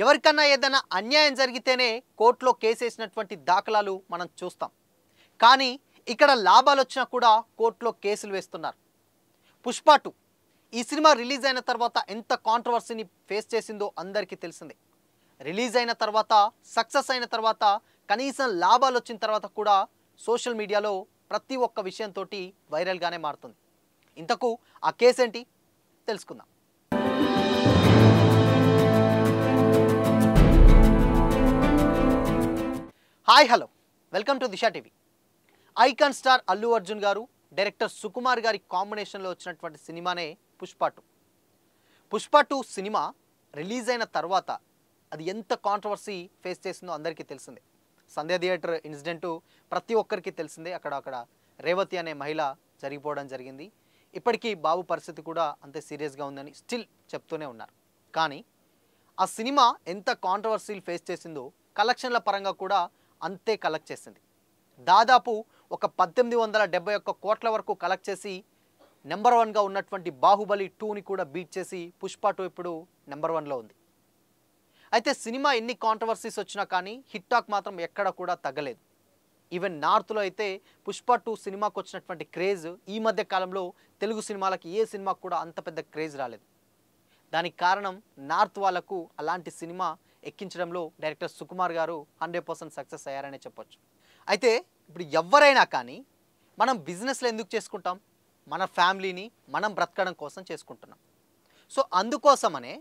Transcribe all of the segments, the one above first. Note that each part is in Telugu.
ఎవరికన్నా ఏదైనా అన్యాయం జరిగితేనే కోర్టులో కేసేసినటువంటి దాఖలాలు మనం చూస్తాం. కానీ ఇక్కడ లాభాలు వచ్చినా కూడా కోర్టులో కేసులు వేస్తున్నారు. పుష్ప 2 ఈ సినిమా రిలీజ్ అయిన తర్వాత ఎంత కాంట్రవర్సీని ఫేస్ చేసిందో అందరికీ తెలిసిందే. రిలీజ్ అయిన తర్వాత, సక్సెస్ అయిన తర్వాత, కనీసం లాభాలు వచ్చిన తర్వాత కూడా సోషల్ మీడియాలో ప్రతి ఒక్క విషయంతో వైరల్గానే మారుతుంది. ఇంతకు ఆ కేసు ఏంటి తెలుసుకుందాం. Hi hello, welcome to Disha TV. Icon star Allu Arjun గారు, డైరెక్టర్ సుకుమార్ గారి కాంబినేషన్లో వచ్చినటువంటి సినిమానే పుష్ప 2. పుష్ప 2 సినిమా రిలీజ్ అయిన తర్వాత అది ఎంత కాంట్రవర్సీ ఫేస్ చేసిందో అందరికీ తెలిసిందే. సంధ్య థియేటర్ ఇన్సిడెంటు ప్రతి ఒక్కరికి తెలిసిందే. అక్కడ రేవతి అనే మహిళ జరిగిపోవడం జరిగింది. ఇప్పటికీ బాబు పరిస్థితి కూడా అంతే సీరియస్గా ఉందని స్టిల్ చెప్తూనే ఉన్నారు. కానీ ఆ సినిమా ఎంత కాంట్రవర్సీలు ఫేస్ చేసిందో కలెక్షన్ల పరంగా కూడా అంతే కలెక్ట్ చేసింది. దాదాపు ఒక 1871 కోట్ల వరకు కలెక్ట్ చేసి నెంబర్ 1గా ఉన్నటువంటి బాహుబలి 2ని కూడా బీట్ చేసి పుష్ప 2 ఇప్పుడు నెంబర్ 1లో ఉంది. అయితే సినిమా ఎన్ని కాంట్రవర్సీస్ వచ్చినా కానీ హిట్ టాక్ మాత్రం ఎక్కడ కూడా తగ్గలేదు. ఈవెన్ నార్త్లో అయితే పుష్ప 2 సినిమాకు వచ్చినటువంటి క్రేజ్ ఈ మధ్య కాలంలో తెలుగు సినిమాలకి ఏ సినిమాకు కూడా అంత పెద్ద క్రేజ్ రాలేదు. దానికి కారణం నార్త్ వాళ్ళకు అలాంటి సినిమా ఎక్కించడంలో డైరెక్టర్ సుకుమార్ గారు 100% సక్సెస్ అయ్యారనే చెప్పొచ్చు. అయితే ఇప్పుడు ఎవరైనా కానీ మనం బిజినెస్లో ఎందుకు చేసుకుంటాం? మన ఫ్యామిలీని మనం బ్రతకడం కోసం చేసుకుంటున్నాం. సో అందుకోసమనే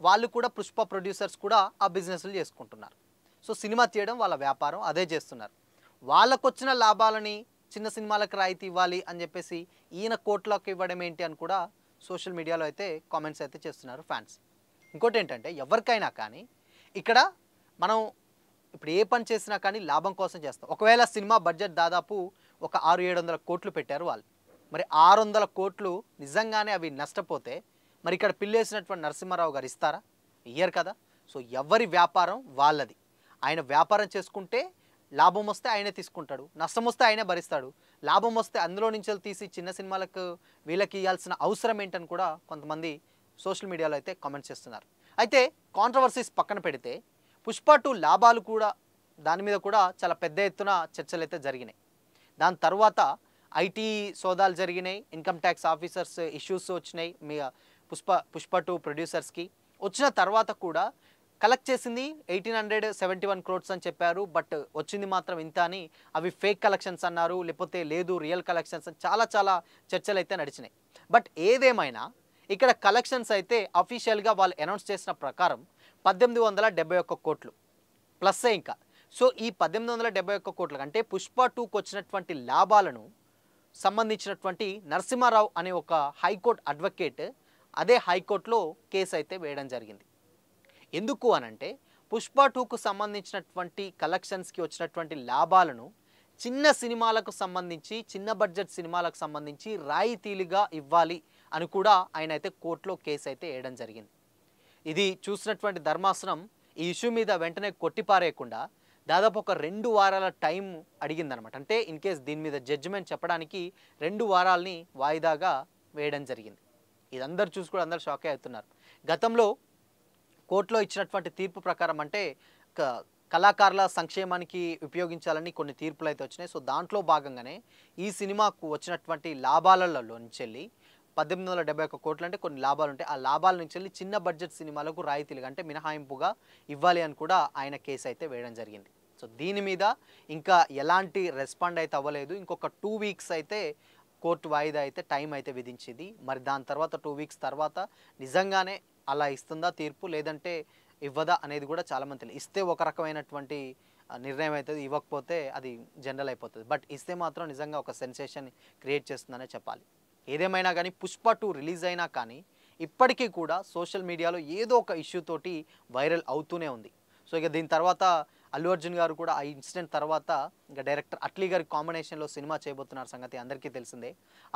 వాళ్ళు కూడా పుష్ప ప్రొడ్యూసర్స్ కూడా ఆ బిజినెస్లు చేసుకుంటున్నారు. సో సినిమా తీయడం వాళ్ళ వ్యాపారం, అదే చేస్తున్నారు. వాళ్ళకు వచ్చిన లాభాలని చిన్న సినిమాలకు రాయితీ ఇవ్వాలి అని చెప్పేసి ఈయన కోట్లకు ఇవ్వడం ఏంటి అని కూడా సోషల్ మీడియాలో అయితే కామెంట్స్ అయితే చేస్తున్నారు ఫ్యాన్స్. ఇంకోటి ఏంటంటే ఎవరికైనా కానీ ఇక్కడ మనం ఇప్పుడు ఏ పని చేసినా కానీ లాభం కోసం చేస్తాం. ఒకవేళ సినిమా బడ్జెట్ దాదాపు ఒక 600-700 కోట్లు పెట్టారు వాళ్ళు. మరి 600 కోట్లు నిజంగానే అవి నష్టపోతే మరి ఇక్కడ పిల్లేసినటువంటి నరసింహారావు గారు ఇస్తారా? ఇయ్యరు కదా. సో ఎవరి వ్యాపారం వాళ్ళది. ఆయన వ్యాపారం చేసుకుంటే లాభం వస్తే ఆయనే తీసుకుంటాడు, నష్టం వస్తే ఆయనే భరిస్తాడు. లాభం వస్తే అందులో నుంచి తీసి చిన్న సినిమాలకు వీళ్ళకి ఇవ్వాల్సిన అవసరం ఏంటని కూడా కొంతమంది సోషల్ మీడియాలో అయితే కామెంట్స్ చేస్తున్నారు. అయితే కాంట్రవర్సీస్ పక్కన పెడితే పుష్ప 2 లాభాలు కూడా దాని మీద కూడా చాలా పెద్ద ఎత్తున చర్చలు అయితే జరిగినాయి. దాని తర్వాత ఐటీ సోదాలు జరిగినాయి, ఇన్కమ్ ట్యాక్స్ ఆఫీసర్స్ ఇష్యూస్ వచ్చినాయి మీ పుష్ప 2 ప్రొడ్యూసర్స్కి. వచ్చిన తర్వాత కూడా కలెక్ట్ చేసింది 1871 crores అని చెప్పారు. బట్ వచ్చింది మాత్రం ఇంత అని, అవి ఫేక్ కలెక్షన్స్ అన్నారు, లేకపోతే లేదు రియల్ కలెక్షన్స్ అని చాలా చర్చలు అయితే నడిచినాయి. బట్ ఏదేమైనా ఇక్కడ కలెక్షన్స్ అయితే అఫీషియల్గా వాళ్ళు అనౌన్స్ చేసిన ప్రకారం 1871 కోట్లు ప్లస్సే ఇంకా. సో ఈ 1871 కోట్ల కంటే పుష్ప 2కు వచ్చినటువంటి లాభాలను సంబంధించినటువంటి నరసింహారావు అనే ఒక హైకోర్టు అడ్వకేట్ అదే హైకోర్టులో కేసు అయితే వేయడం జరిగింది. ఎందుకు అనంటే పుష్ప 2కు సంబంధించినటువంటి కలెక్షన్స్కి వచ్చినటువంటి లాభాలను చిన్న సినిమాలకు సంబంధించి, చిన్న బడ్జెట్ సినిమాలకు సంబంధించి రాయితీలుగా ఇవ్వాలి అని కూడా ఆయన అయితే కోర్టులో కేసు అయితే వేయడం జరిగింది. ఇది చూసినటువంటి ధర్మాసనం ఈ ఇష్యూ మీద వెంటనే కొట్టిపారేయకుండా దాదాపు ఒక 2 వారాల టైం అడిగిందనమాట. అంటే ఇన్ కేస్ దీని మీద జడ్జిమెంట్ చెప్పడానికి 2 వారాలని వాయిదాగా వేయడం జరిగింది. ఇదందరూ చూసి కూడా అందరూ షాకే అవుతున్నారు. గతంలో కోర్టులో ఇచ్చినటువంటి తీర్పు ప్రకారం అంటే కళాకారుల సంక్షేమానికి ఉపయోగించాలని కొన్ని తీర్పులు అయితే వచ్చినాయి. సో దాంట్లో భాగంగానే ఈ సినిమాకు వచ్చినటువంటి లాభాలలో నుంచి వెళ్ళి 1871 కోట్లు అంటే కొన్ని లాభాలు ఉంటాయి. ఆ లాభాల నుంచి వెళ్ళి చిన్న బడ్జెట్ సినిమాలకు రాయితీలుగా అంటే మినహాయింపుగా ఇవ్వాలి అని కూడా ఆయన కేసు అయితే వేయడం జరిగింది. సో దీని మీద ఇంకా ఎలాంటి రెస్పాండ్ అయితే అవ్వలేదు. ఇంకొక 2 వీక్స్ అయితే కోర్టు వాయిదా అయితే టైం అయితే విధించింది. మరి దాని తర్వాత 2 వీక్స్ తర్వాత నిజంగానే అలా ఇస్తుందా తీర్పు, లేదంటే ఇవ్వదా అనేది కూడా చాలామంది తెలియదు. ఇస్తే ఒక రకమైనటువంటి నిర్ణయం అవుతుంది, ఇవ్వకపోతే అది జనరల్ అయిపోతుంది. బట్ ఇస్తే మాత్రం నిజంగా ఒక సెన్సేషన్ క్రియేట్ చేస్తుందనే చెప్పాలి. ఏదేమైనా కానీ పుష్ప 2 రిలీజ్ అయినా కానీ ఇప్పటికీ కూడా సోషల్ మీడియాలో ఏదో ఒక ఇష్యూ తోటి వైరల్ అవుతూనే ఉంది. సో ఇక దీని తర్వాత అల్లు అర్జున్ గారు కూడా ఆ ఇన్సిడెంట్ తర్వాత ఇంకా డైరెక్టర్ అట్లీ గారి కాంబినేషన్లో సినిమా చేయబోతున్నారు సంగతి అందరికీ తెలిసిందే.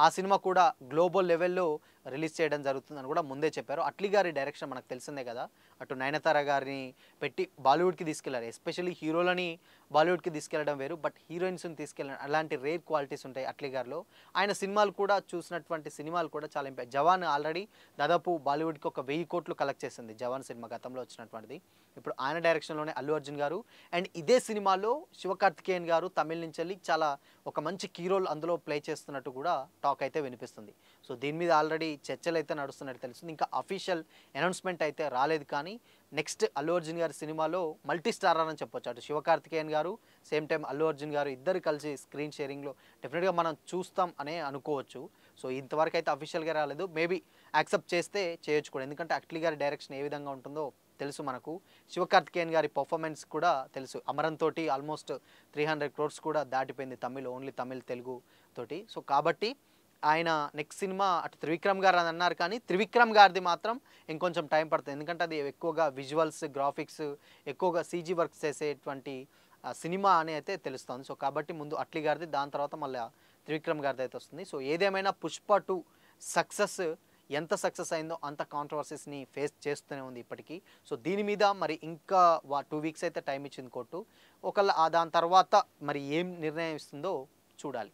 ఆ సినిమా కూడా గ్లోబల్ లెవెల్లో రిలీజ్ చేయడం జరుగుతుందని కూడా ముందే చెప్పారు. అట్లీ గారి డైరెక్షన్ మనకు తెలిసిందే కదా. అటు నయనతార గారిని పెట్టి బాలీవుడ్కి తీసుకెళ్లారు. ఎస్పెషల్లీ హీరోలని బాలీవుడ్కి తీసుకెళ్లడం వేరు, బట్ హీరోయిన్స్ని తీసుకెళ్ళడం అలాంటి రేర్ క్వాలిటీస్ ఉంటాయి అట్లీ గారిలో. ఆయన సినిమాలు కూడా చూసినటువంటి సినిమాలు కూడా చాలా ఇంపాక్ట్. జవాన్ ఆల్రెడీ దాదాపు బాలీవుడ్కి ఒక 1000 కోట్లు కలెక్ట్ చేసింది జవాన్ సినిమా గతంలో వచ్చినటువంటిది. ఇప్పుడు ఆయన డైరెక్షన్లోనే అల్లు అర్జున్ గారు అండ్ ఇదే సినిమాలో శివకార్తికేయన్ గారు తమిళ నుంచి వెళ్ళి చాలా ఒక మంచి కీ రోల్ అందులో ప్లే చేస్తున్నట్టు కూడా టాక్ అయితే వినిపిస్తుంది. సో దీని మీద ఆల్రెడీ చర్చలు అయితే నడుస్తున్నట్టు తెలుస్తుంది. ఇంకా అఫీషియల్ అనౌన్స్మెంట్ అయితే రాలేదు, కానీ నెక్స్ట్ అల్లు అర్జున్ గారి సినిమాలో మల్టీ స్టారర్ అని చెప్పొచ్చు. అటు శివకార్తికేయన్ గారు సేమ్ టైం అల్లు అర్జున్ గారు ఇద్దరు కలిసి స్క్రీన్ షేరింగ్లో డెఫినెట్గా మనం చూస్తాం అనే అనుకోవచ్చు. సో ఇంతవరకు అయితే అఫీషియల్గా రాలేదు, మేబీ యాక్సెప్ట్ చేస్తే చేయొచ్చు కూడా. ఎందుకంటే అట్లీ గారి డైరెక్షన్ ఏ విధంగా ఉంటుందో తెలుసు మనకు. శివకార్తికేయన్ గారి పర్ఫార్మెన్స్ కూడా తెలుసు. అమరన్ తోటి ఆల్మోస్ట్ 300 crores కూడా దాటిపోయింది తమిళ్, ఓన్లీ తమిళ్ తెలుగు తోటి. సో కాబట్టి ఆయన నెక్స్ట్ సినిమా అటు త్రివిక్రమ్ గారు అని అన్నారు, కానీ త్రివిక్రమ్ గారిది మాత్రం ఇంకొంచెం టైం పడుతుంది. ఎందుకంటే అది ఎక్కువగా విజువల్స్, గ్రాఫిక్స్, ఎక్కువగా సీజీ వర్క్ చేసేటువంటి సినిమా అని అయితే తెలుస్తుంది. సో కాబట్టి ముందు అట్లీ గారిది, దాని తర్వాత మళ్ళీ త్రివిక్రమ్ గారిది అయితే వస్తుంది. సో ఏదేమైనా పుష్ప 2 సక్సెస్ ఎంత సక్సెస్ అయిందో అంత కాంట్రవర్సీస్ని ఫేస్ చేస్తూనే ఉంది ఇప్పటికీ. సో దీని మీద మరి ఇంకా 2 weeks అయితే టైం ఇచ్చింది కోర్టు. ఒకవేళ దాని తర్వాత మరి ఏం నిర్ణయం ఇస్తుందో చూడాలి.